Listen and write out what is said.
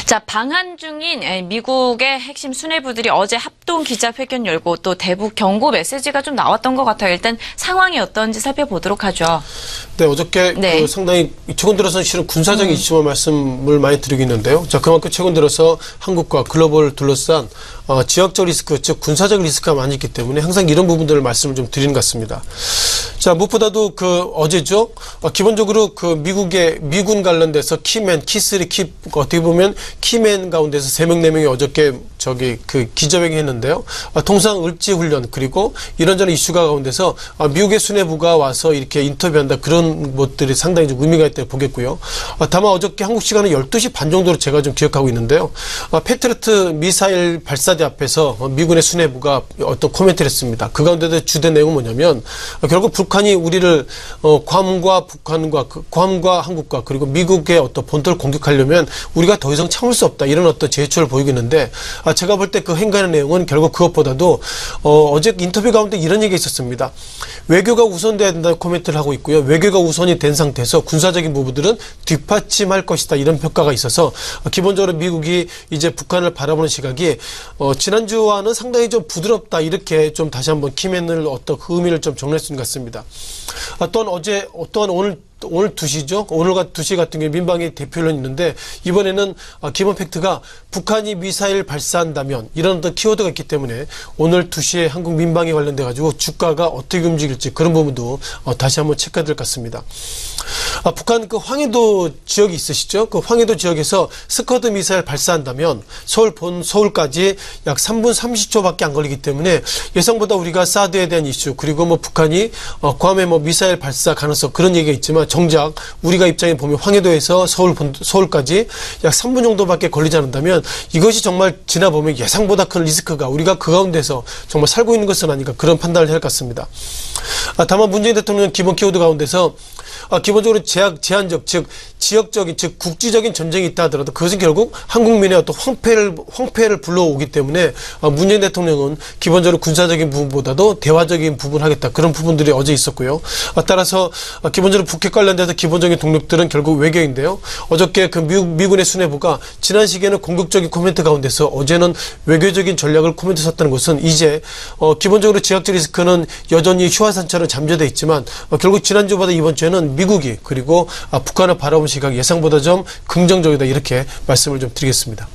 자, 방한 중인 미국의 핵심 수뇌부들이 어제 합동 기자회견 열고 또 대북 경고 메시지가 좀 나왔던 것 같아요. 일단 상황이 어떤지 살펴보도록 하죠. 네, 어저께 네. 상당히 최근 들어서는 실은 군사적인 이슈만 말씀을 많이 드리고 있는데요. 자, 그만큼 최근 들어서 한국과 글로벌을 둘러싼 지역적 리스크, 즉 군사적 리스크가 많이 있기 때문에 항상 이런 부분들을 말씀을 좀 드리는 것 같습니다. 자, 무엇보다도 어제죠. 기본적으로 미국의 미군 관련돼서 키맨, 키3, 어떻게 보면 키맨 가운데서 3명, 4명이 어저께 기자회견 했는데요. 통상 을지훈련 그리고 이런저런 이슈가 가운데서 미국의 수뇌부가 와서 이렇게 인터뷰한다 그런 것들이 상당히 좀 의미가 있다고 보겠고요. 다만 어저께 한국 시간은 12시 반 정도로 제가 좀 기억하고 있는데요. 패트리어트 미사일 발사대 앞에서 미군의 수뇌부가 어떤 코멘트를 했습니다. 그 가운데도 주된 내용은 뭐냐면 결국 북한이 우리를 괌과 한국과 그리고 미국의 어떤 본토를 공격하려면 우리가 더 이상 참을 수 없다 이런 어떤 제스처를 보이고 있는데 제가 볼 때 그 행간의 내용은 결국 그것보다도 어제 인터뷰 가운데 이런 얘기가 있었습니다. 외교가 우선돼야 된다는 코멘트를 하고 있고요. 외교가 우선이 된 상태에서 군사적인 부분들은 뒷받침할 것이다 이런 평가가 있어서 기본적으로 미국이 이제 북한을 바라보는 시각이 지난주와는 상당히 좀 부드럽다 이렇게 좀 다시 한번 키맨을 어떤 그 의미를 좀 정리할 수 있는 것 같습니다. 또한 오늘 2시죠. 오늘과 2시 같은 경우에 민방위 대표론이 있는데 이번에는 기본 팩트가 북한이 미사일 발사한다면 이런 어떤 키워드가 있기 때문에 오늘 2시에 한국 민방위 관련돼 가지고 주가가 어떻게 움직일지 그런 부분도 다시 한번 체크해야 될 것 같습니다. 북한 황해도 지역이 있으시죠? 그 황해도 지역에서 스커드 미사일 발사한다면 서울까지 약 3분 30초밖에 안 걸리기 때문에 예상보다 우리가 사드에 대한 이슈 그리고 북한이 괌에 미사일 발사 가능성 그런 얘기가 있지만 정작 우리가 입장에 보면 황해도에서 서울까지 약 3분 정도밖에 걸리지 않는다면 이것이 정말 지나보면 예상보다 큰 리스크가 우리가 그 가운데서 정말 살고 있는 것은 아닌가 그런 판단을 해야 할 것 같습니다. 다만 문재인 대통령은 기본 키워드 가운데서 기본적으로 제한적, 즉 지역적인, 즉 국지적인 전쟁이 있다 하더라도 그것은 결국 한국민의 어떤 황폐를 불러오기 때문에 문재인 대통령은 기본적으로 군사적인 부분보다도 대화적인 부분을 하겠다 그런 부분들이 어제 있었고요. 따라서 기본적으로 북핵 관련돼서 기본적인 동력들은 결국 외교인데요. 어저께 미군의 수뇌부가 지난 시기에는 공격적인 코멘트 가운데서 어제는 외교적인 전략을 코멘트 썼다는 것은 이제 기본적으로 지역적 리스크는 여전히 휴화산처럼 잠재되어 있지만 결국 지난주보다 이번 주에는 미국이 그리고 북한을 바라보는 시각 예상보다 좀 긍정적이다 이렇게 말씀을 좀 드리겠습니다.